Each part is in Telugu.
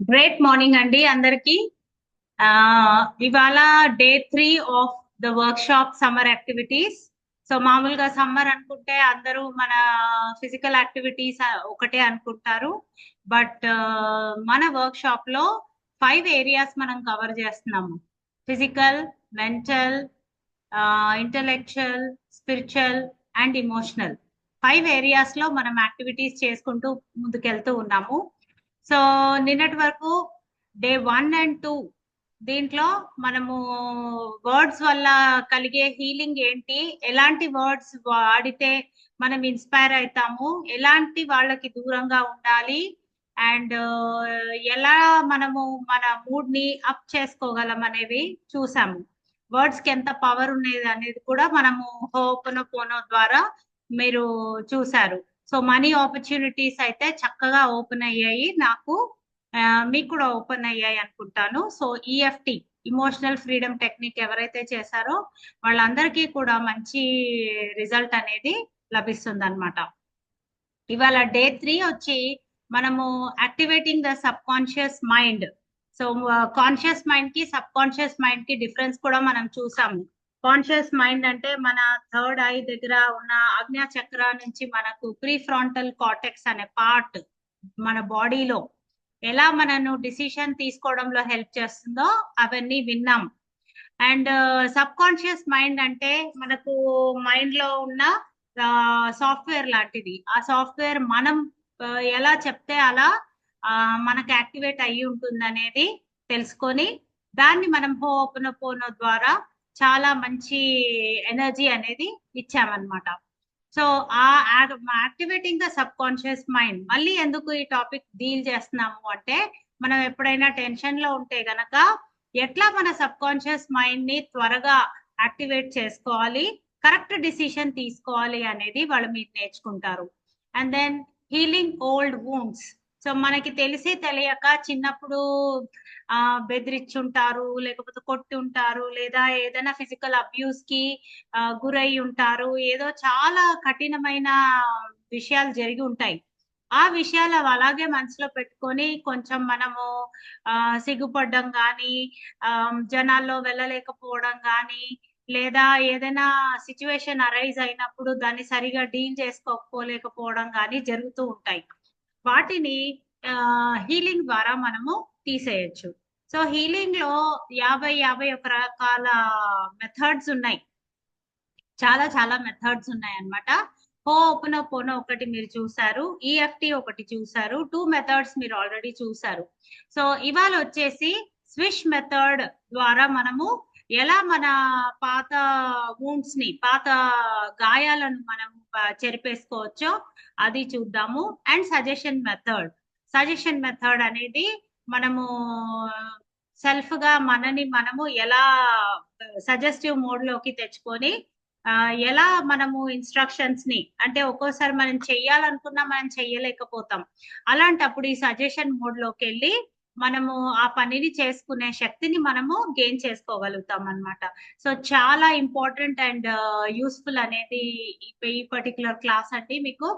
గ్రేట్ మార్నింగ్ అండి అందరికి. ఆ ఇవాళ day 3 of the work shop summer activities. So మామూలుగా సమ్మర్ అనుకుంటే అందరూ మన ఫిజికల్ యాక్టివిటీస్ ఒకటే అనుకుంటారు. బట్ మన వర్క్ షాప్ లో 5 ఏరియాస్ మనం కవర్ చేస్తున్నాము: physical, mental, intellectual, spiritual and emotional. 5 areas లో మనం యాక్టివిటీస్ చేసుకుంటూ ముందుకెళ్తూ ఉన్నాము. సో నిన్నటి వరకు డే 1 and 2 దీంట్లో మనము వర్డ్స్ వల్ల కలిగే హీలింగ్ ఏంటి, ఎలాంటి వర్డ్స్ వాడితే మనం ఇన్స్పైర్ అవుతాము, ఎలాంటి వాళ్ళకి దూరంగా ఉండాలి, అండ్ ఎలా మనము మన మూడ్ ని అప్ చేసుకోగలం అనేవి చూసాము. వర్డ్స్ కి ఎంత పవర్ ఉండేది అనేది కూడా మనము హోపోనోపోనో ద్వారా మీరు చూసారు. సో మనీ ఆపర్చునిటీస్ అయితే చక్కగా ఓపెన్ అయ్యాయి నాకు. మీకు కూడా ఓపెన్ అయ్యాయి అనుకుంటాను. So EFT, emotional freedom technique ఎవరైతే చేశారో వాళ్ళందరికీ కూడా మంచి రిజల్ట్ అనేది లభిస్తుంది అనమాట. ఇవాళ డే 3 వచ్చి మనము activating the sub conscious mind. So conscious mind కి సబ్ కాన్షియస్ మైండ్ కి డిఫరెన్స్ కూడా మనం చూసాము. కాన్షియస్ మైండ్ అంటే మన థర్డ్ ఐ దగ్గర ఉన్న ఆజ్ఞా చక్ర నుంచి మనకు ప్రీ ఫ్రాంటల్ కార్టెక్స్ అనే పార్ట్ మన బాడీలో ఎలా మనను డిసిషన్ తీసుకోవడంలో హెల్ప్ చేస్తుందో అవన్నీ విన్నాం. అండ్ సబ్ కాన్షియస్ మైండ్ అంటే మనకు మైండ్ లో ఉన్న సాఫ్ట్వేర్ లాంటిది. ఆ సాఫ్ట్వేర్ మనం ఎలా చెప్తే అలా మనకు యాక్టివేట్ అయ్యి ఉంటుంది అనేది తెలుసుకొని దాన్ని మనం హోపోనోపోనో ద్వారా చాలా మంచి ఎనర్జీ అనేది ఇచ్చామన్నమాట. సో ఆ activating the sub conscious mind మళ్ళీ ఎందుకు ఈ టాపిక్ డీల్ చేస్తున్నాము అంటే, మనం ఎప్పుడైనా టెన్షన్ లో ఉంటే గనక ఎట్లా మన సబ్ కాన్షియస్ మైండ్ ని త్వరగా యాక్టివేట్ చేసుకోవాలి, కరెక్ట్ డిసిషన్ తీసుకోవాలి అనేది వాళ్ళు మీరు నేర్చుకుంటారు. And then healing old wounds. So మనకి తెలిసి తెలియక చిన్నప్పుడు బెదిరించుంటారు, లేకపోతే కొట్టి ఉంటారు, లేదా ఏదైనా ఫిజికల్ అబ్యూస్ కి గురై ఉంటారు, ఏదో చాలా కఠినమైన విషయాలు జరిగి ఉంటాయి. ఆ విషయాలు అవి అలాగే మనసులో పెట్టుకొని కొంచెం మనము సిగ్గుపడడం కానీ, జనాల్లో వెళ్ళలేకపోవడం కానీ, లేదా ఏదైనా సిచ్యువేషన్ అరైజ్ అయినప్పుడు దాన్ని సరిగా డీల్ చేసుకోకపోలేకపోవడం కానీ జరుగుతూ ఉంటాయి. వాటిని హీలింగ్ ద్వారా మనము తీసేయచ్చు. సో హీలింగ్ లో 50 రకాల మెథడ్స్ ఉన్నాయి. చాలా చాలా మెథడ్స్ ఉన్నాయి అన్నమాట. హోపోనోపోనో ఒకటి మీరు చూసారు, ఈఎఫ్టి ఒకటి చూసారు, 2 మెథడ్స్ మీరు ఆల్రెడీ చూసారు. సో ఇవాళ వచ్చేసి స్విష్ మెథడ్ ద్వారా మనము ఎలా మన పాత వూండ్స్ ని, పాత గాయాలను మనం చెరిపేసుకోవచ్చో అది చూద్దాము. అండ్ సజెషన్ మెథడ్ అనేది మనము సెల్ఫ్ గా మనని మనము ఎలా సజెస్టివ్ మోడ్ లోకి తెచ్చుకొని ఎలా మనము ఇన్స్ట్రక్షన్స్ ని, అంటే ఒక్కోసారి మనం చెయ్యాలనుకున్నా మనం చెయ్యలేకపోతాం. అలాంటప్పుడు ఈ సజెషన్ మోడ్ లోకి వెళ్ళి మనము ఆ పనిని చేసుకునే శక్తిని మనము గెయిన్ చేసుకోగలుగుతాం అన్నమాట. సో చాలా ఇంపార్టెంట్ అండ్ యూస్ఫుల్ అనేది ఈ పర్టికులర్ క్లాస్ అండి మీకు.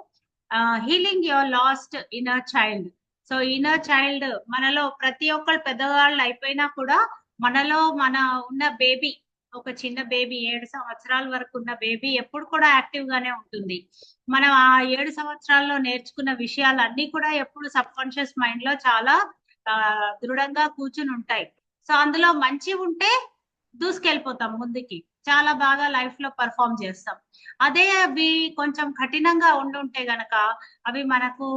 Healing your last inner child. So inner child మనలో ప్రతి ఒక్కరు పెద్దవాళ్ళు అయిపోయినా కూడా మనలో మన ఉన్న బేబీ, ఒక చిన్న బేబీ, 7 సంవత్సరాల వరకు ఉన్న బేబీ ఎప్పుడు కూడా యాక్టివ్ గానే ఉంటుంది. మనం ఆ 7 సంవత్సరాల్లో నేర్చుకున్న విషయాలన్నీ కూడా ఎప్పుడు సబ్ కాన్షియస్ మైండ్ లో చాలా దృఢంగా కూర్చుని ఉంటాయి. సో అందులో మంచి ఉంటే దూసుకెళ్ళిపోతాం ముందుకి, చాలా బాగా లైఫ్ లో పర్ఫామ్ చేస్తాం. అదే అవి కొంచెం కఠినంగా ఉండుంటే గనక అవి మనకు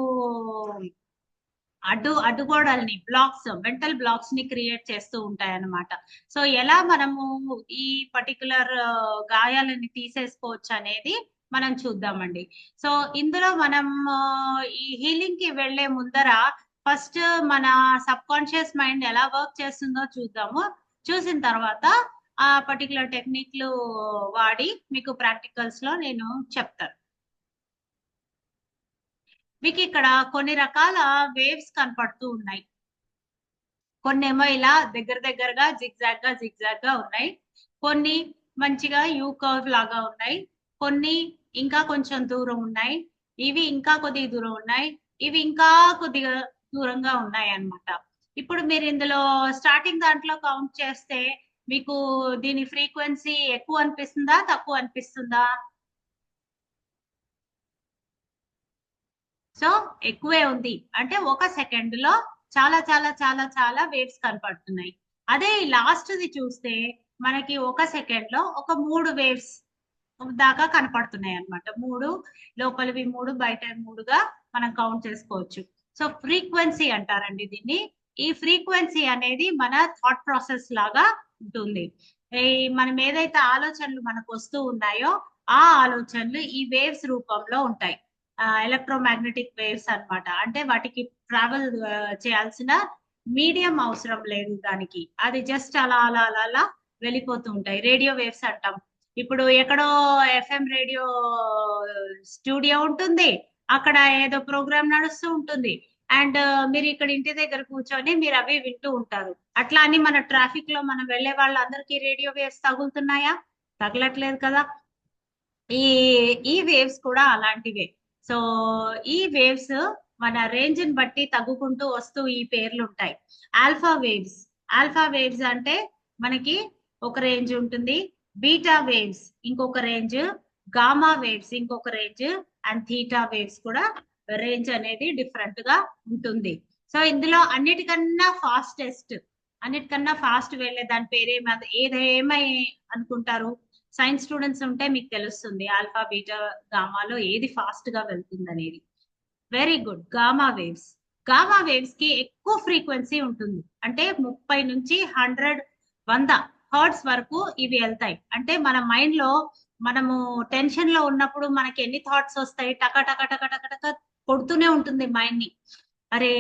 అడ్డుగోడల్ని, మెంటల్ బ్లాక్స్ ని క్రియేట్ చేస్తూ ఉంటాయి అన్నమాట. సో ఎలా మనము ఈ పర్టికులర్ గాయాలని తీసేసుకోవచ్చు అనేది మనం చూద్దామండి. సో ఇందులో మనం ఈ హీలింగ్ కి వెళ్లే ముందర ఫస్ట్ మన సబ్ కాన్షియస్ మైండ్ ఎలా వర్క్ చేస్తుందో చూద్దాము. చూసిన తర్వాత ఆ పర్టికులర్ టెక్నిక్లు వాడి మీకు ప్రాక్టికల్స్ లో నేను చెప్తాను. మీకు ఇక్కడ కొన్ని రకాల వేవ్స్ కనపడుతూ ఉన్నాయి. కొన్ని ఏమో ఇలా దగ్గరగా జిగ్జాగ్ గా ఉన్నాయి. కొన్ని మంచిగా యూ కర్వ్ లాగా ఉన్నాయి. కొన్ని ఇంకా కొంచెం దూరం ఉన్నాయి. ఇవి ఇంకా కొద్దిగా దూరం ఉన్నాయి. ఇవి ఇంకా కొద్దిగా దూరంగా ఉన్నాయి అన్నమాట. ఇప్పుడు మీరు ఇందులో స్టార్టింగ్ దాంట్లో కౌంట్ చేస్తే మీకు దీని ఫ్రీక్వెన్సీ ఎక్కువ అనిపిస్తుందా, తక్కువ అనిపిస్తుందా? సో ఎక్కువే ఉంది. అంటే ఒక సెకండ్ లో చాలా చాలా చాలా చాలా వేవ్స్ కనపడుతున్నాయి. అదే లాస్ట్ ది చూస్తే మనకి ఒక సెకండ్ లో ఒక 3 వేవ్స్ దాకా కనపడుతున్నాయి అన్నమాట. 3 లోపలివి 3 బయట 3గా మనం కౌంట్ చేసుకోవచ్చు. సో ఫ్రీక్వెన్సీ అంటారండి దీన్ని. ఈ ఫ్రీక్వెన్సీ అనేది మన థాట్ ప్రాసెస్ లాగా ఉంటుంది. ఈ మనం ఏదైతే ఆలోచనలు మనకు వస్తూ ఉన్నాయో ఆ ఆలోచనలు ఈ వేవ్స్ రూపంలో ఉంటాయి. ఎలక్ట్రోమాగ్నెటిక్ వేవ్స్ అన్నమాట. అంటే వాటికి ట్రావెల్ చేయాల్సిన మీడియం అవసరం లేదు దానికి. అది జస్ట్ అలా అలా అలా అలా వెళ్ళిపోతూ ఉంటాయి. రేడియో వేవ్స్ అంటాం. ఇప్పుడు ఎక్కడో ఎఫ్ఎం రేడియో స్టూడియో ఉంటుంది. అక్కడ ఏదో ప్రోగ్రామ్ నడుస్తూ ఉంటుంది. అండ్ మీరు ఇక్కడ ఇంటి దగ్గర కూర్చొని మీరు అవి వింటూ ఉంటారు. అట్లా అని మన ట్రాఫిక్ లో మనం వెళ్ళే వాళ్ళందరికీ రేడియో వేవ్స్ తగులుతున్నాయా? తగలట్లేదు కదా. ఈ ఈ వేవ్స్ కూడా అలాంటివే. సో ఈ వేవ్స్ మన రేంజ్ ని బట్టి తగ్గుకుంటూ వస్తూ ఈ పేర్లు ఉంటాయి. Alpha waves. ఆల్ఫా వేవ్స్ అంటే మనకి ఒక రేంజ్ ఉంటుంది. బీటా వేవ్స్ ఇంకొక రేంజ్, గామా వేవ్స్ ఇంకొక రేంజ్, అండ్ థీటా వేవ్స్ కూడా రేంజ్ అనేది డిఫరెంట్ గా ఉంటుంది. సో ఇందులో అన్నిటికన్నా ఫాస్ట్ వెళ్ళే దాని ఏదేమై అనుకుంటారు? సైన్స్ స్టూడెంట్స్ ఉంటే మీకు తెలుస్తుంది ఆల్ఫా బీటా గామాలో ఏది ఫాస్ట్ గా వెళ్తుంది అనేది. Very good. గామా వేవ్స్ కి ఎక్కువ ఫ్రీక్వెన్సీ ఉంటుంది. అంటే 30 నుంచి 100 హర్ట్స్ వరకు ఇవి వెళ్తాయి. అంటే మన మైండ్ లో మనము టెన్షన్ లో ఉన్నప్పుడు మనకి ఎన్ని థాట్స్ వస్తాయి? టక టక టక టక టక కొడుతూనే ఉంటుంది మైండ్ ని. అరే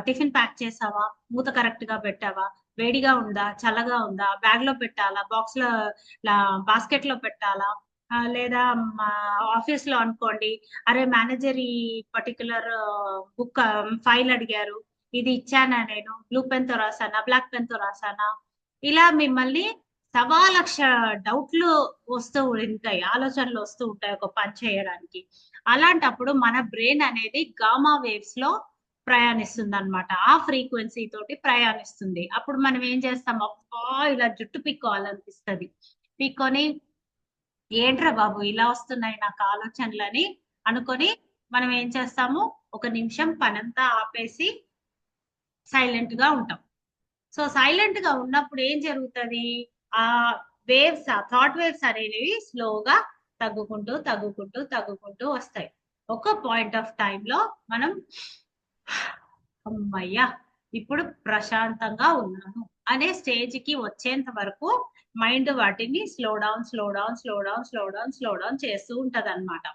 టిఫిన్ ప్యాక్ చేసావా? మూత కరెక్ట్ గా పెట్టావా? వేడిగా ఉందా, చల్లగా ఉందా, బ్యాగ్ లో పెట్టాలా, బాక్స్ లో, బాస్కెట్ లో పెట్టాలా? లేదా మా ఆఫీస్ లో అనుకోండి, అరే మేనేజర్ ఈ పర్టికులర్ బుక్ ఫైల్ అడిగారు, ఇది ఇచ్చానా, నేను బ్లూ పెన్ తో రాసానా, బ్లాక్ పెన్ తో రాసానా? ఇలా మిమ్మల్ని 1,000,000 డౌట్లు వస్తూ ఉంటాయి, ఆలోచనలు వస్తూ ఉంటాయి ఒక పని చేయడానికి. అలాంటప్పుడు మన బ్రెయిన్ అనేది గామా వేవ్స్ లో ప్రయాణిస్తుంది అనమాట. ఆ ఫ్రీక్వెన్సీ తోటి ప్రయాణిస్తుంది. అప్పుడు మనం ఏం చేస్తాం? అబ్బా ఇలా జుట్టు పీక్కోవాలనిపిస్తుంది. పీక్కొని ఏంట్రా బాబు ఇలా వస్తున్నాయి నాకు ఆలోచనలని అనుకొని మనం ఏం చేస్తాము? ఒక నిమిషం పనంతా ఆపేసి సైలెంట్ గా ఉంటాం. సో సైలెంట్ గా ఉన్నప్పుడు ఏం జరుగుతుంది? ఆ ఆ థాట్ వేవ్స్ అనేవి స్లోగా తగ్గుకుంటూ తగ్గుకుంటూ తగ్గుకుంటూ వస్తాయి. ఒక పాయింట్ ఆఫ్ టైం లో మనం అమ్మయ్యా ఇప్పుడు ప్రశాంతంగా ఉన్నాను అనే స్టేజ్ కి వచ్చేంత వరకు మైండ్ వాటిని slow down slow down slow down slow down slow down చేస్తూ ఉంటది అనమాట.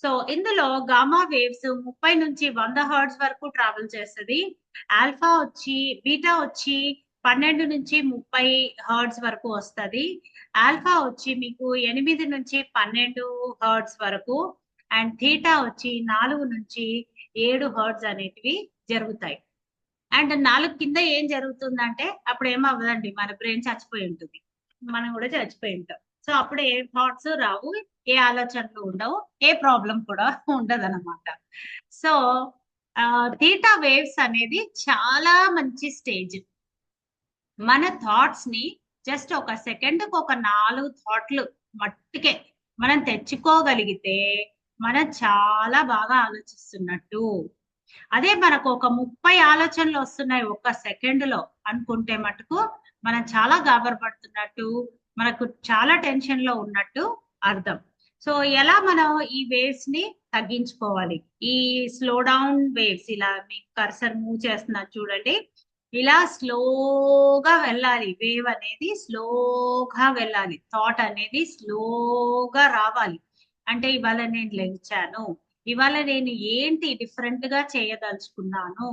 సో ఇందులో గామా వేవ్స్ 30 నుంచి 100 హర్ట్స్ వరకు ట్రావెల్ చేస్తుంది. బీటా వచ్చి 12 నుంచి 30 హర్ట్స్ వరకు వస్తుంది. ఆల్ఫా వచ్చి మీకు 8 నుంచి 12 హర్ట్స్ వరకు, అండ్ థీటా వచ్చి 4 నుంచి 7 హర్ట్స్ అనేటివి జరుగుతాయి. అండ్ 4 కింద ఏం జరుగుతుందంటే అప్పుడు ఏమవ్వదండి, మన బ్రెయిన్ చచ్చిపోయి ఉంటుంది, మనం కూడా చచ్చిపోయి ఉంటాం. సో అప్పుడు ఏ థాట్స్ రావు, ఏ ఆలోచనలు ఉండవు, ఏ ప్రాబ్లం కూడా ఉండదు అనమాట. సో థీటా వేవ్స్ అనేది చాలా మంచి స్టేజ్. మన థాట్స్ ని జస్ట్ ఒక సెకండ్ కు ఒక 4 థాట్లు మట్టుకే మనం తెచ్చుకోగలిగితే మనం చాలా బాగా ఆలోచిస్తున్నట్టు. అదే మనకు ఒక 30 ఆలోచనలు వస్తున్నాయి ఒక్క సెకండ్ లో అనుకుంటే మటుకు మనం చాలా గాబరపడుతున్నట్టు, మనకు చాలా టెన్షన్ లో ఉన్నట్టు అర్థం. సో ఎలా మనం ఈ వేవ్స్ ని తగ్గించుకోవాలి? ఈ స్లో డౌన్ వేవ్స్, ఇలా మీకు కర్సర్ మూవ్ చేస్తున్నారు చూడండి, ఇలా స్లోగా వెళ్ళాలి. వేవ్ అనేది స్లోగా వెళ్ళాలి. థాట్ అనేది స్లోగా రావాలి. అంటే ఇవాళ నేను లేచాను, ఇవాళ నేను ఏంటి డిఫరెంట్ గా చేయదలుచుకున్నాను,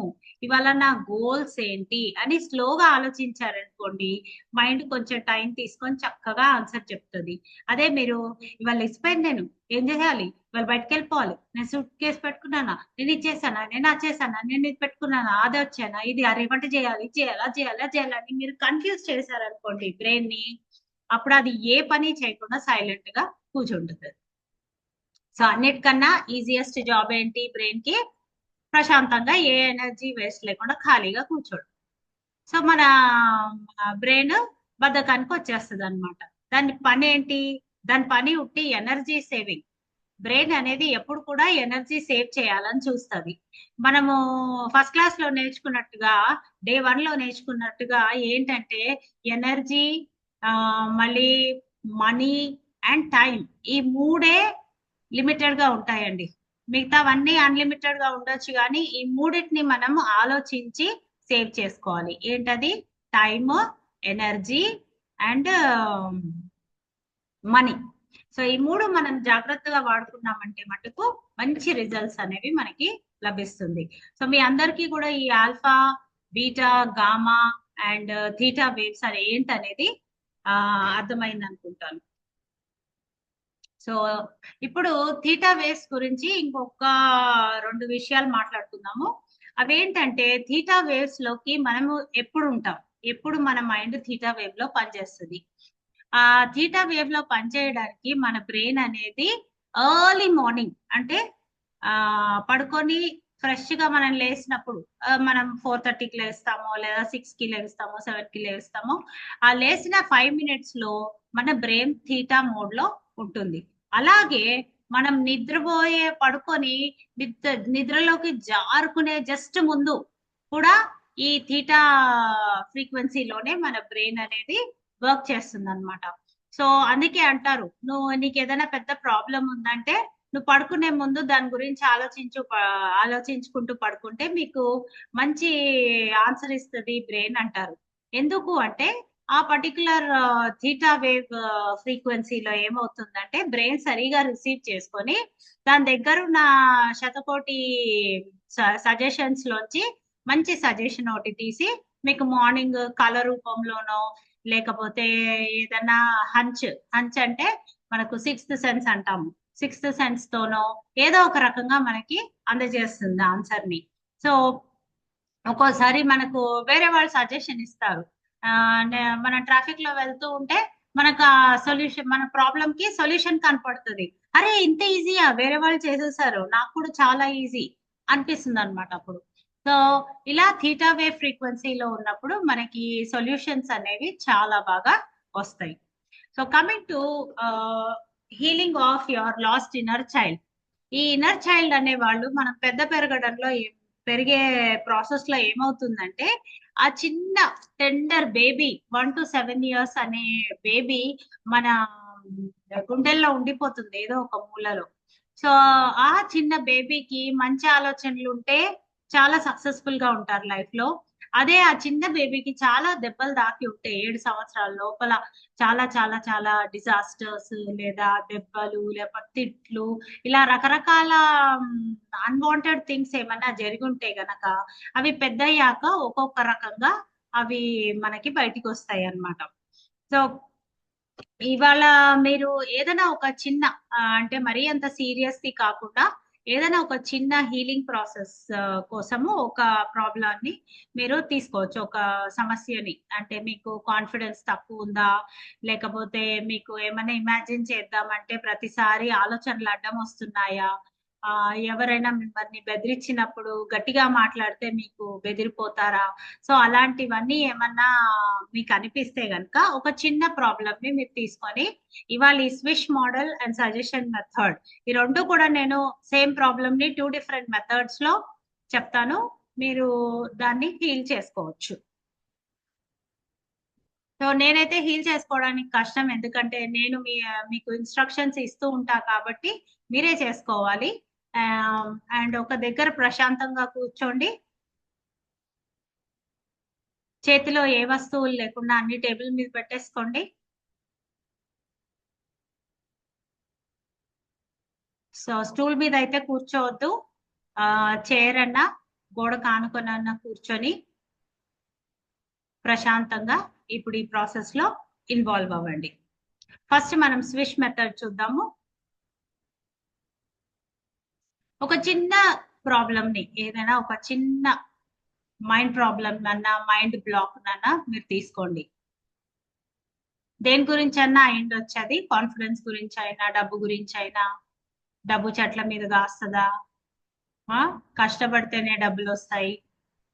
ఇవాళ నా గోల్స్ ఏంటి అని స్లోగా ఆలోచించారనుకోండి, మైండ్ కొంచెం టైం తీసుకొని చక్కగా ఆన్సర్ చెప్తుంది. అదే మీరు ఇవాళ ఇచ్చిపోయింది, నేను ఏం చేయాలి, ఇవాళ బయటకు వెళ్ళిపోవాలి, నేను సూట్ కేసు పెట్టుకున్నానా, నేను ఇచ్చేసానా, నేను వచ్చేసానా, నేను ఇది పెట్టుకున్నానా, అది వచ్చానా, ఇది అరేవంట చేయాలి, ఇది చేయాలి, అది చేయాలి, అది చేయాలని మీరు కన్ఫ్యూజ్ చేశారనుకోండి బ్రెయిన్ ని, అప్పుడు అది ఏ పని చేయకుండా సైలెంట్ గా కూర్చుంటుంది. సో అన్నిటికన్నా ఈజియెస్ట్ జాబ్ ఏంటి బ్రెయిన్ కి? ప్రశాంతంగా ఏ ఎనర్జీ వేస్ట్ లేకుండా ఖాళీగా కూర్చోడు. సో మన బ్రెయిన్ బద్ధకానికి వచ్చేస్తుంది అనమాట. దాని పని ఏంటి? దాని పని ఉట్టి ఎనర్జీ సేవింగ్. బ్రెయిన్ అనేది ఎప్పుడు కూడా ఎనర్జీ సేవ్ చేయాలని చూస్తది. మనము ఫస్ట్ క్లాస్ లో నేర్చుకున్నట్టుగా, డే 1 లో నేర్చుకున్నట్టుగా ఏంటంటే ఎనర్జీ, మళ్ళీ మనీ అండ్ టైం, ఈ మూడే లిమిటెడ్ గా ఉంటాయండి. మిగతావన్నీ అన్లిమిటెడ్ గా ఉండొచ్చు, కానీ ఈ మూడింటిని మనం ఆలోచించి సేవ్ చేసుకోవాలి. ఏంటది? Time, energy and money. So ఈ మూడు మనం జాగ్రత్తగా వాడుకున్నామంటే మటుకు మంచి రిజల్ట్స్ అనేవి మనకి లభిస్తుంది. సో మీ అందరికీ కూడా ఈ alpha, beta, gamma and theta waves అని ఏంటనేది అర్థమైంది అనుకుంటాను. సో ఇప్పుడు థీటా వేవ్స్ గురించి ఇంకొక 2 విషయాలు మాట్లాడుకుందాము. అవేంటంటే థీటా వేవ్స్ లోకి మనము ఎప్పుడు ఉంటాం, ఎప్పుడు మన మైండ్ థీటా వేవ్ లో పనిచేస్తుంది. ఆ థీటా వేవ్ లో పనిచేయడానికి మన బ్రెయిన్ అనేది ఎర్లీ మార్నింగ్, అంటే పడుకొని ఫ్రెష్ గా మనం లేసినప్పుడు, మనం 4:30కి లేస్తామో లేదా 6కి లేస్తామో 7కి లేస్తామో, ఆ లేచిన 5 minutes లో మన బ్రెయిన్ థీటా మోడ్ లో ఉంటుంది. అలాగే మనం పడుకొని నిద్రలోకి జారుకునే జస్ట్ ముందు కూడా ఈ థీటా ఫ్రీక్వెన్సీలోనే మన బ్రెయిన్ అనేది వర్క్ చేస్తుంది అనమాట. సో అందుకే అంటారు, నీకు ఏదైనా పెద్ద ప్రాబ్లం ఉందంటే నువ్వు పడుకునే ముందు దాని గురించి ఆలోచించుకుంటూ పడుకుంటే మీకు మంచి ఆన్సర్ ఇస్తుంది బ్రెయిన్ అంటారు. ఎందుకు అంటే ఆ పర్టికులర్ థీటా వేవ్ ఫ్రీక్వెన్సీలో ఏమవుతుందంటే బ్రెయిన్ సరిగా రిసీవ్ చేసుకొని దాని దగ్గర ఉన్న శతకోటి సజెషన్స్ లోంచి మంచి సజెషన్ ఒకటి తీసి మీకు మార్నింగ్ కళ రూపంలోనో, లేకపోతే ఏదన్నా హంచ్ అంటే మనకు 6th సెన్స్ అంటాము, 6th సెన్స్ తోనో ఏదో ఒక రకంగా మనకి అందజేస్తుంది ఆన్సర్ ని. సో ఒక్కోసారి మనకు వేరే వాళ్ళు సజెషన్ ఇస్తారు. మన ట్రాఫిక్ లో వెళ్తూ ఉంటే మనకు ఆ సొల్యూషన్, మన ప్రాబ్లం కి సొల్యూషన్ కనపడుతుంది. అరే ఇంత ఈజీయా, వేరే వాళ్ళు చేసేసారు, నాకు కూడా చాలా ఈజీ అనిపిస్తుంది అనమాట అప్పుడు. సో ఇలా థీటా వేవ్ ఫ్రీక్వెన్సీలో ఉన్నప్పుడు మనకి సొల్యూషన్స్ అనేవి చాలా బాగా వస్తాయి. So coming to healing of your last inner child. ఈ ఇన్నర్ చైల్డ్ అనే వాళ్ళు మనం పెరిగే ప్రాసెస్ లో ఏమవుతుందంటే ఆ చిన్న టెండర్ బేబీ 1 to 7 years అనే బేబీ మన గుండెల్లో ఉండిపోతుంది ఏదో ఒక మూలలో. సో ఆ చిన్న బేబీకి మంచి ఆలోచనలు ఉంటే చాలా సక్సెస్ఫుల్ గా ఉంటారు లైఫ్ లో. అదే ఆ చిన్న బేబీకి చాలా దెబ్బలు దాకి ఉంటే 7 సంవత్సరాల లోపల చాలా చాలా చాలా డిజాస్టర్స్, లేదా దెబ్బలు, లేకపోతే తిట్లు, ఇలా రకరకాల అన్వాంటెడ్ థింగ్స్ ఏమన్నా జరిగి ఉంటే గనక అవి పెద్దయ్యాక ఒక్కొక్క రకంగా అవి మనకి బయటికి వస్తాయి అన్నమాట. సో ఇవాళ మీరు ఏదైనా ఒక చిన్న అంటే మరీ అంత సీరియస్ ది కాకుండా ఏదైనా ఒక చిన్న హీలింగ్ ప్రాసెస్ కోసము ఒక ప్రాబ్లాన్ని మీరు తీసుకోవచ్చు. ఒక సమస్యని, అంటే మీకు కాన్ఫిడెన్స్ తక్కువ ఉందా, లేకపోతే మీకు ఏమైనా ఇమాజిన్ చేద్దామంటే ప్రతిసారి ఆలోచనలు అడ్డం వస్తున్నాయా, ఎవరైనా మిమ్మల్ని బెదిరించినప్పుడు గట్టిగా మాట్లాడితే మీకు బెదిరిపోతారా, సో అలాంటివన్నీ ఏమన్నా మీకు అనిపిస్తే గనక ఒక చిన్న ప్రాబ్లమ్ ని మీరు తీసుకొని ఇవాళ ఈ swish model and suggestion method, ఈ రెండు కూడా నేను సేమ్ ప్రాబ్లమ్ ని 2 different మెథడ్స్ లో చెప్తాను, మీరు దాన్ని హీల్ చేసుకోవచ్చు. సో నేనైతే హీల్ చేసుకోవడానికి కష్టం, ఎందుకంటే నేను మీకు ఇన్స్ట్రక్షన్స్ ఇస్తూ ఉంటా కాబట్టి మీరే చేసుకోవాలి. అండ్ ఒక దగ్గర ప్రశాంతంగా కూర్చోండి, చేతిలో ఏ వస్తువులు లేకుండా అన్ని టేబుల్ మీద పెట్టేసుకోండి. సో స్టూల్ మీద అయితే కూర్చోవద్దు, చైర్ అన్నా గోడ కానుకొని అన్నా కూర్చొని ప్రశాంతంగా ఇప్పుడు ఈ ప్రాసెస్ లో ఇన్వాల్వ్ అవ్వండి. ఫస్ట్ మనం స్విష్ మెథడ్ చూద్దాము. ఒక చిన్న ప్రాబ్లమ్ ని, ఏదైనా ఒక చిన్న మైండ్ ప్రాబ్లమ్ అన్నా, మైండ్ బ్లాక్ అన్నా మీరు తీసుకోండి. దేని గురించి అన్నా అయిండొచ్చు, అది కాన్ఫిడెన్స్ గురించి అయినా, డబ్బు గురించి అయినా, డబ్బు చెట్ల మీద కాస్తుందా, కష్టపడితేనే డబ్బులు వస్తాయి,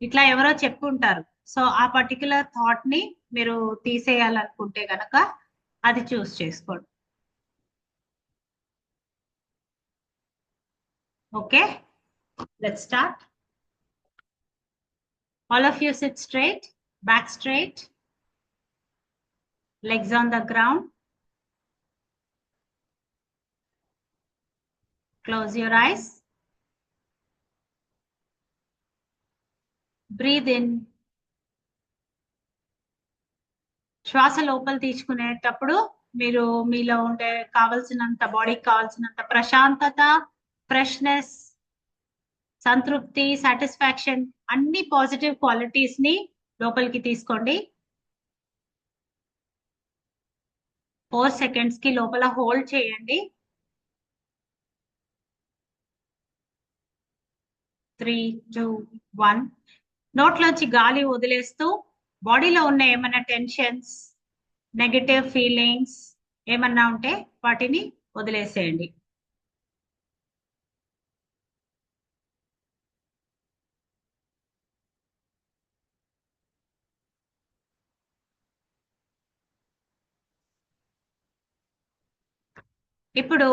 ఇట్లా ఎవరో చెప్పుంటారు. సో ఆ పర్టికులర్ థాట్ ని మీరు తీసేయాలనుకుంటే గనక అది చూస్ చేసుకోండి. Okay, let's start. All of you sit straight, back straight, legs on the ground. Close your eyes. Breathe in. శ్వాస లోపల తీసుకునేటప్పుడు మీరు మీలో ఉండే కావలసినంత, బాడీకి కావాల్సినంత ప్రశాంతత, ఫ్రెష్నెస్, సంతృప్తి, సాటిస్ఫాక్షన్, అన్ని పాజిటివ్ క్వాలిటీస్ ని లోపలికి తీసుకోండి. 4 seconds కి లోపల హోల్డ్ చేయండి. 3, 2, 1. నోట్లోంచి గాలి వదిలేస్తూ బాడీలో ఉన్న ఏమైనా టెన్షన్స్, నెగటివ్ ఫీలింగ్స్ ఏమన్నా ఉంటే వాటిని వదిలేసేయండి. ఇప్పుడు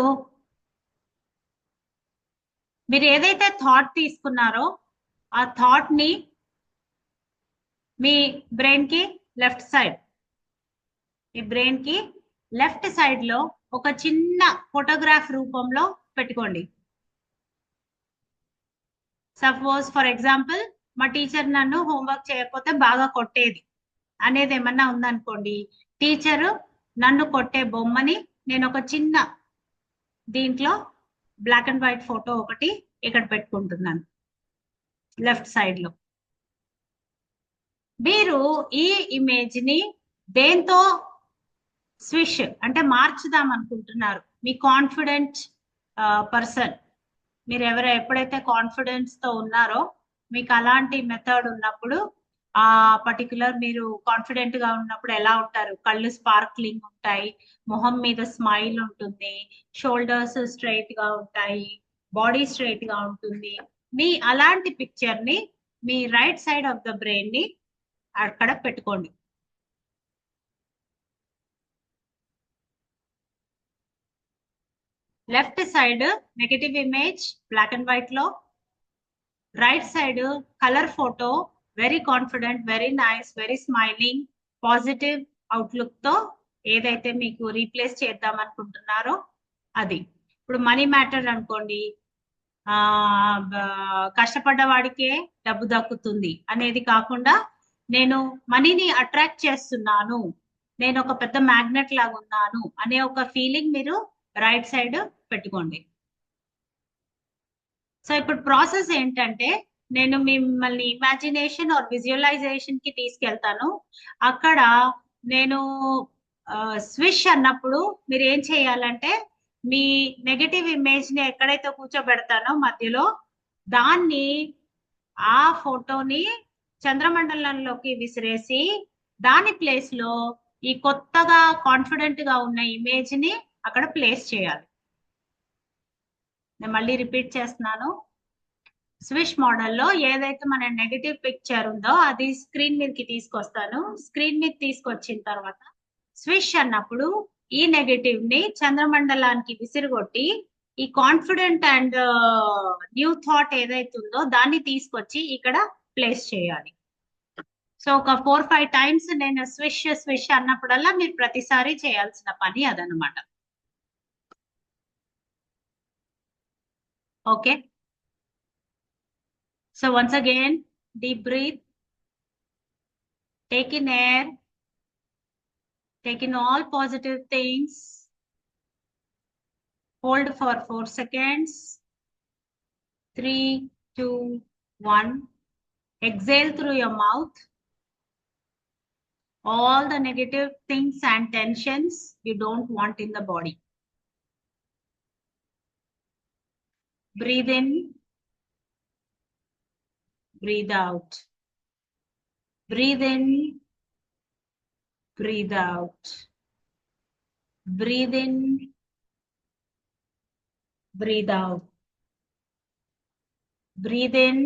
మీరు ఏదైతే థాట్ తీసుకున్నారో ఆ థాట్ ని మీ బ్రెయిన్ కి లెఫ్ట్ సైడ్, మీ బ్రెయిన్ కి లెఫ్ట్ సైడ్ లో ఒక చిన్న ఫోటోగ్రాఫ్ రూపంలో పెట్టుకోండి. సపోజ్ ఫర్ ఎగ్జాంపుల్, మా టీచర్ నన్ను హోంవర్క్ చేయకపోతే బాగా కొట్టేది అనేది ఏమన్నా ఉందనుకోండి, టీచరు నన్ను కొట్టే బొమ్మని నేను ఒక చిన్న దీంట్లో బ్లాక్ అండ్ వైట్ ఫోటో ఒకటి ఇక్కడ పెట్టుకుంటున్నాను లెఫ్ట్ సైడ్ లో. మీరు ఈ ఇమేజ్ ని దేంతో స్విష్ అంటే మార్చుదాం అనుకుంటున్నారు? మీ కాన్ఫిడెంట్ పర్సన్, మీరు ఎప్పుడైతే కాన్ఫిడెన్స్ తో ఉన్నారో, మీకు అలాంటి మెథడ్ ఉన్నప్పుడు, ఆ పర్టికులర్ మీరు కాన్ఫిడెంట్ గా ఉన్నప్పుడు ఎలా ఉంటారు? కళ్ళు స్పార్క్లింగ్ ఉంటాయి, మొహం మీద స్మైల్ ఉంటుంది, షోల్డర్స్ స్ట్రైట్ గా ఉంటాయి, బాడీ స్ట్రైట్ గా ఉంటుంది. మీ అలాంటి పిక్చర్ ని మీ right side of the brain ని అక్కడ పెట్టుకోండి. Left side negative image black and white లో, right side colour photo, very confident, very nice, very smiling, positive outlook తో ఏదైతే మీకు రీప్లేస్ చేద్దాం అనుకుంటున్నారో అది. ఇప్పుడు మనీ మ్యాటర్ అనుకోండి, ఆ కష్టపడ్డ వాడికే డబ్బు దక్కుతుంది అనేది కాకుండా, నేను మనీని అట్రాక్ట్ చేస్తున్నాను, నేను ఒక పెద్ద మ్యాగ్నెట్ లాగా ఉన్నాను అనే ఒక ఫీలింగ్ మీరు రైట్ సైడ్ పెట్టుకోండి. సో ఇప్పుడు ప్రాసెస్ ఏంటంటే, నేను మిమ్మల్ని ఇమాజినేషన్ ఆర్ విజువలైజేషన్ కి తీసుకెళ్తాను. అక్కడ నేను స్విష్ అన్నప్పుడు మీరు ఏం చేయాలంటే, మీ నెగటివ్ ఇమేజ్ ని ఎక్కడైతే కూర్చోబెడతానో మధ్యలో, దాన్ని, ఆ ఫోటోని చంద్రమండలంలోకి విసిరేసి దాని ప్లేస్ లో ఈ కొత్తగా కాన్ఫిడెంట్ గా ఉన్న ఇమేజ్ ని అక్కడ ప్లేస్ చేయాలి. నేను మళ్ళీ రిపీట్ చేస్తున్నాను. స్విష్ మోడల్లో ఏదైతే మన నెగటివ్ పిక్చర్ ఉందో అది స్క్రీన్ మీదకి తీసుకొస్తాను. స్క్రీన్ మీద తీసుకొచ్చిన తర్వాత స్విష్ అన్నప్పుడు ఈ నెగటివ్ ని చంద్రమండలానికి విసిరుగొట్టి ఈ కాన్ఫిడెంట్ అండ్ న్యూ థాట్ ఏదైతే ఉందో దాన్ని తీసుకొచ్చి ఇక్కడ ప్లేస్ చేయాలి. సో ఒక 4-5 టైమ్స్ నేను స్విష్ స్విష్ అన్నప్పుడల్లా మీరు ప్రతిసారి చేయాల్సిన పని అదనమాట. Okay, so once again, deep breathe, take in air, take in all positive things, hold for 4 seconds, 3, 2, 1, exhale through your mouth all the negative things and tensions you don't want in the body. Breathe in, breathe out, breathe in, breathe out, breathe in, breathe out, breathe in,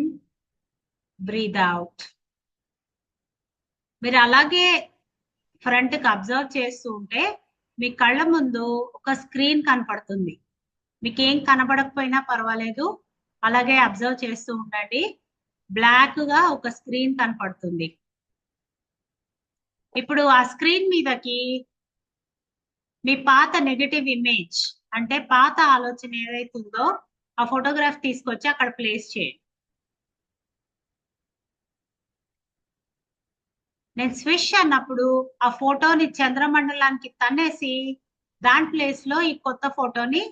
breathe out. మీరు అలాగే ఫ్రంట్ కి అబ్జర్వ్ చేస్తూ ఉంటే మీ కళ్ళ ముందు ఒక స్క్రీన్ కనపడుతుంది. మీకేం కనబడకపోయినా పర్వాలేదు, అలాగే అబ్జర్వ్ చేస్తూ ఉండండి. బ్లాక్ గా ఒక స్క్రీన్ కనపడుతుంది. ఇప్పుడు ఆ స్క్రీన్ మీదకి మీ పాత నెగటివ్ ఇమేజ్, అంటే పాత ఆలోచన ఏదైతే ఉందో ఆ ఫోటోగ్రాఫ్ తీసుకొచ్చి అక్కడ ప్లేస్ చేయండి. నేను స్విష్ అన్నప్పుడు ఆ ఫోటోని చంద్రమండలానికి తన్నేసి దాని ప్లేస్ లో ఈ కొత్త ఫోటోని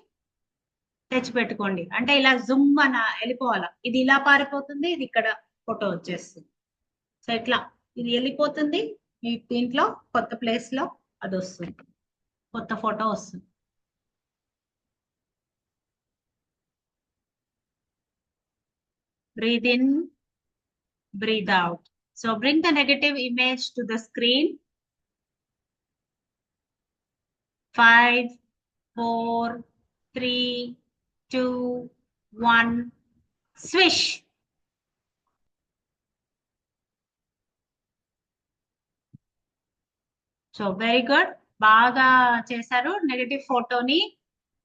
తెచ్చిపెట్టుకోండి. అంటే ఇలా జుమ్ అని వెళ్ళిపోవాలా. ఇది ఇలా పారిపోతుంది, ఇది ఇక్కడ ఫోటో వచ్చేస్తుంది. సో ఇట్లా ఇది వెళ్ళిపోతుంది, మీ దీంట్లో కొత్త ప్లేస్ లో అది వస్తుంది, కొత్త ఫోటో వస్తుంది. Breathe in, breathe out. So bring the negative image to the screen. 5, 4, 3, 2, 1. Swish. So very good, బాగా చేశారు. నెగటివ్ ఫోటోని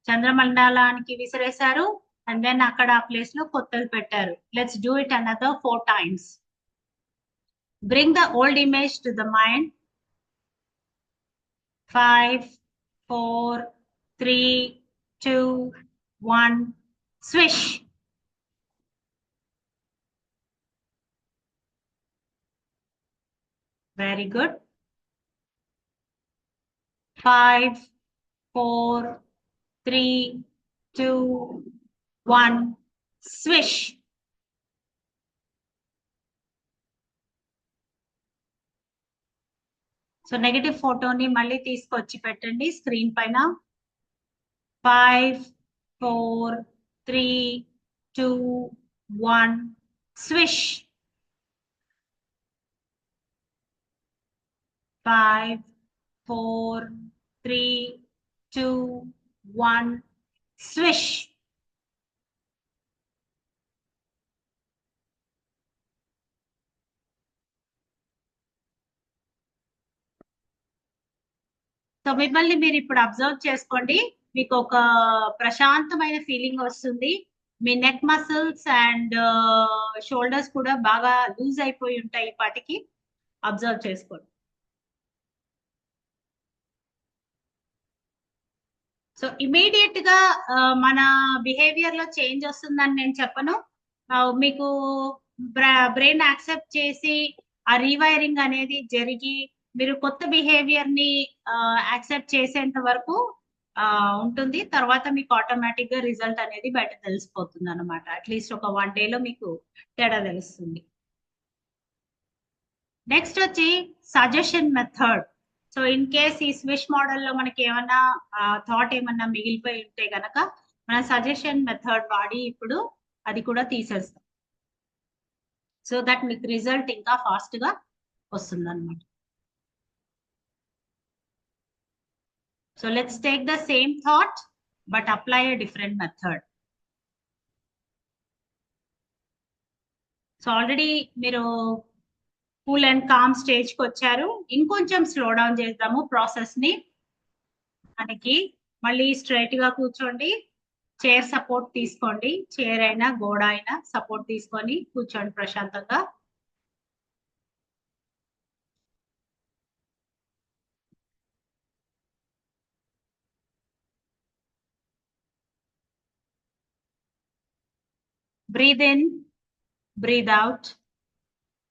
చంద్రమండలానికి విసిరేశారు, అండ్ దెన్ అక్కడ ఆ ప్లేస్ లో కొత్తది పెట్టారు. Let's do it another 4 times. Bring the old image to the mind. 5, 4, 3, 2, 1. Swish. Very good. 5, 4, 3, 2, 1. Swish. So negative ఫోటోని మళ్ళీ తీసుకొచ్చి పెట్టండి స్క్రీన్ పైన. 5, 4, 3, 2, 1. Swish. 5, 4, 3, 2, 1. Swish. సో మిమ్మల్ని మీరు ఇప్పుడు అబ్జర్వ్ చేసుకోండి. మీకు ఒక ప్రశాంతమైన ఫీలింగ్ వస్తుంది. మీ నెక్ మసిల్స్ అండ్ షోల్డర్స్ కూడా బాగా లూజ్ అయిపోయి ఉంటాయి ఈ పాటికి. అబ్జర్వ్ చేసుకోండి. సో ఇమీడియట్ గా మన బిహేవియర్ లో చేంజ్ వస్తుందని నేను చెప్పను. మీకు బ్రెయిన్ యాక్సెప్ట్ చేసి ఆ రీవైరింగ్ అనేది జరిగి మీరు కొత్త బిహేవియర్ ని యాక్సెప్ట్ చేసేంత వరకు ఉంటుంది. తర్వాత మీకు ఆటోమేటిక్ గా రిజల్ట్ అనేది బయట తెలిసిపోతుంది అనమాట. అట్లీస్ట్ ఒక 1 day లో మీకు తేడా తెలుస్తుంది. నెక్స్ట్ వచ్చి suggestion method. So in case ఈ స్విష్ మోడల్లో మనకి ఏమన్నా థాట్ ఏమన్నా మిగిలిపోయి ఉంటే గనక మన సజెషన్ మెథడ్ వాడి ఇప్పుడు అది కూడా తీసేస్తాం. సో దట్ మీకు రిజల్ట్ ఇంకా ఫాస్ట్ గా వస్తుంది అనమాట. So let's take the same thought but apply a different method. So already మీరు కూల్ అండ్ కామ్ స్టేజ్ కి వచ్చారు. ఇంకొంచెం స్లో డౌన్ చేద్దాము ప్రాసెస్ ని. మనకి మళ్ళీ స్ట్రైట్ గా కూర్చోండి, చైర్ సపోర్ట్ తీసుకోండి. చైర్ అయినా గోడ అయినా సపోర్ట్ తీసుకొని కూర్చోండి ప్రశాంతంగా. Breathe in, breathe out.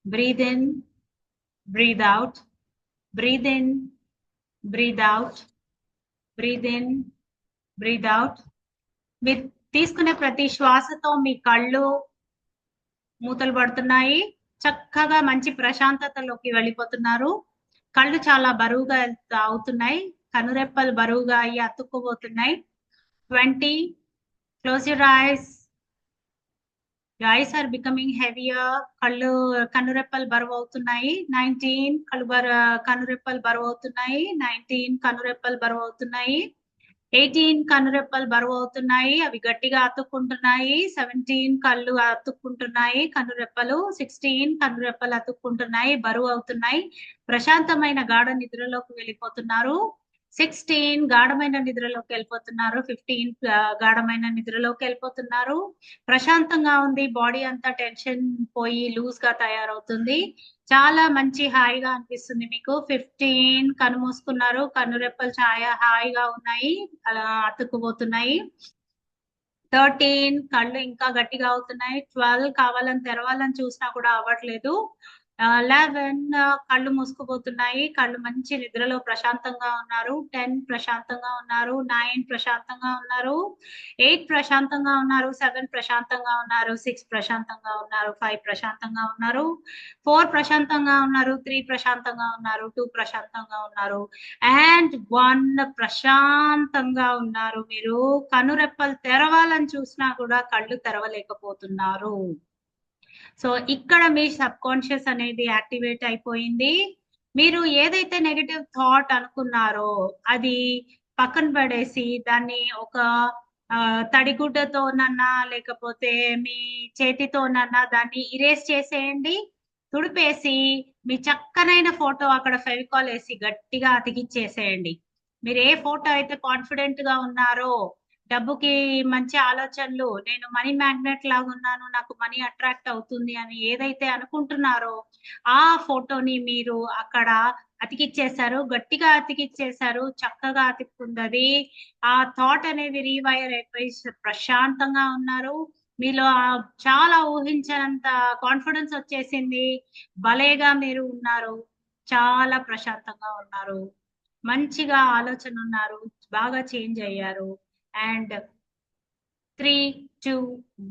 Breathe in, breathe out. Breathe in, breathe out. Breathe in, breathe out. మీరు తీసుకునే ప్రతి శ్వాసతో మీ కళ్ళు మూతలు పడుతున్నాయి. చక్కగా మంచి ప్రశాంతతలోకి వెళ్ళిపోతున్నారు. కళ్ళు చాలా బరువుగా అవుతున్నాయి. కనురెప్పలు బరువుగా అయ్యి అతుక్కుపోతున్నాయి. 20. Close your eyes. Your eyes are becoming heavier. కనురెప్పలు బరువు అవుతున్నాయి. 19. కనురెప్పలు బరువు అవుతున్నాయి. 19. కనురెప్పలు బరువు అవుతున్నాయి. 18 కనురెప్పలు బరువు అవుతున్నాయి, అవి గట్టిగా అతుక్కుంటున్నాయి. 17 కళ్ళు అతుక్కుంటున్నాయి కనురెప్పలు. 16 కనురెప్పలు అతుక్కుంటున్నాయి, బరువు అవుతున్నాయి. ప్రశాంతమైన గాఢ నిద్రలోకి వెళ్ళిపోతున్నారు. 16 గాఢమైన నిద్రలోకి వెళ్ళిపోతున్నారు. 15 గాఢమైన నిద్రలోకి వెళ్ళిపోతున్నారు. ప్రశాంతంగా ఉంది, బాడీ అంతా టెన్షన్ పోయి లూజ్ గా తయారవుతుంది. చాలా మంచి హాయిగా అనిపిస్తుంది మీకు. 15 కను మూసుకున్నారు, కనురెప్పలు ఛాయ హాయిగా ఉన్నాయి, అలా అతుక్కుపోతున్నాయి. 13 కళ్ళు ఇంకా గట్టిగా అవుతున్నాయి. 12 కావాలని తెరవాలని చూసినా కూడా అవ్వట్లేదు. 11 కళ్ళు మూసుకుపోతున్నాయి, కళ్ళు మంచి నిద్రలో ప్రశాంతంగా ఉన్నారు. 10 ప్రశాంతంగా ఉన్నారు. 9 ప్రశాంతంగా ఉన్నారు. 8 ప్రశాంతంగా ఉన్నారు. 7 ప్రశాంతంగా ఉన్నారు. 6 ప్రశాంతంగా ఉన్నారు. 5 ప్రశాంతంగా ఉన్నారు. 4 ప్రశాంతంగా ఉన్నారు. 3 ప్రశాంతంగా ఉన్నారు. 2 ప్రశాంతంగా ఉన్నారు. అండ్ 1 ప్రశాంతంగా ఉన్నారు. మీరు కనురెప్పలు తెరవాలని చూసినా కూడా కళ్ళు తెరవలేకపోతున్నారు. సో ఇక్కడ మీ సబ్ కాన్షియస్ అనేది యాక్టివేట్ అయిపోయింది. మీరు ఏదైతే నెగటివ్ థాట్ అనుకున్నారో అది పక్కన పడేసి దాన్ని ఒక తడిగుడ్డతోనన్నా లేకపోతే మీ చేతితోనన్నా దాన్ని ఇరేజ్ చేసేయండి. తుడిపేసి మీ చక్కనైన ఫోటో అక్కడ ఫెవికాల్ వేసి గట్టిగా అతికిచ్చేసేయండి. మీరు ఏ ఫోటో అయితే కాన్ఫిడెంట్ గా ఉన్నారో, డబ్బుకి మంచి ఆలోచనలు, నేను మనీ మ్యాగ్నెట్ లాగా ఉన్నాను, నాకు మనీ అట్రాక్ట్ అవుతుంది అని ఏదైతే అనుకుంటున్నారో ఆ ఫోటోని మీరు అక్కడ అతికిచ్చేశారు, గట్టిగా అతికిచ్చేశారు, చక్కగా అతుక్కుంది. ఆ థాట్ అనేది రీవైర్ అయిపోయి ప్రశాంతంగా ఉన్నారు. మీలో చాలా ఊహించనంత కాన్ఫిడెన్స్ వచ్చేసింది. భలేగా మీరు ఉన్నారు, చాలా ప్రశాంతంగా ఉన్నారు, మంచిగా ఆలోచన ఉన్నారు, బాగా చేంజ్ అయ్యారు. అండ్ 3, 2,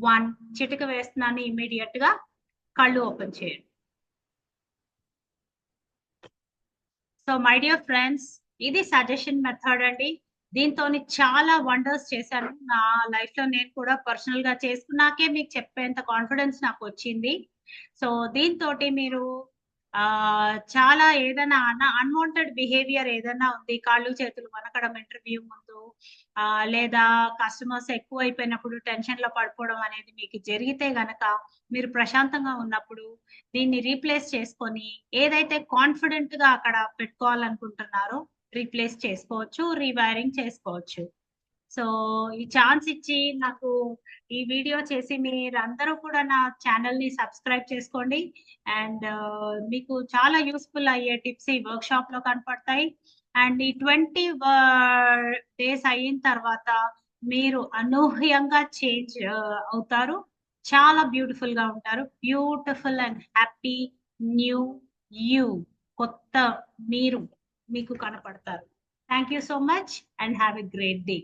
1 చిటిక వేస్తున్నాను, ఇమీడియట్ గా కళ్ళు ఓపెన్ చేయండి. సో మై డియర్ ఫ్రెండ్స్, ఇది సజెషన్ మెథడ్ అండి. దీంతో చాలా వండర్స్ చేశాను నా లైఫ్ లో. నేను కూడా పర్సనల్ గా చేసుకున్నాకే మీకు చెప్పేంత కాన్ఫిడెన్స్ నాకు వచ్చింది. సో దీంతో మీరు చాలా ఏదైనా అన్వాంటెడ్ బిహేవియర్ ఏదైనా ఉంది, కాళ్ళు చేతులు వనకడం ఇంటర్వ్యూ ముందు, లేదా కస్టమర్స్ ఎక్కువ అయిపోయినప్పుడు టెన్షన్ లో పడిపోవడం అనేది మీకు జరిగితే గనక మీరు ప్రశాంతంగా ఉన్నప్పుడు దీన్ని రీప్లేస్ చేసుకొని ఏదైతే కాన్ఫిడెంట్ గా అక్కడ పెట్టుకోవాలనుకుంటున్నారో రీప్లేస్ చేసుకోవచ్చు, రీవైరింగ్ చేసుకోవచ్చు. సో ఈ ఛాన్స్ ఇచ్చి నాకు ఈ వీడియో చేసి మీరందరూ కూడా నా ఛానల్ ని సబ్స్క్రైబ్ చేసుకోండి. అండ్ మీకు చాలా యూస్ఫుల్ అయ్యే టిప్స్ ఈ వర్క్ షాప్ లో కనపడతాయి. అండ్ ఈ 20 డేస్ అయిన తర్వాత మీరు అనూహ్యంగా చేంజ్ అవుతారు, చాలా బ్యూటిఫుల్ గా ఉంటారు. Beautiful and happy new you, కొత్త మీరు మీకు కనపడతారు. Thank you so much and have a great day.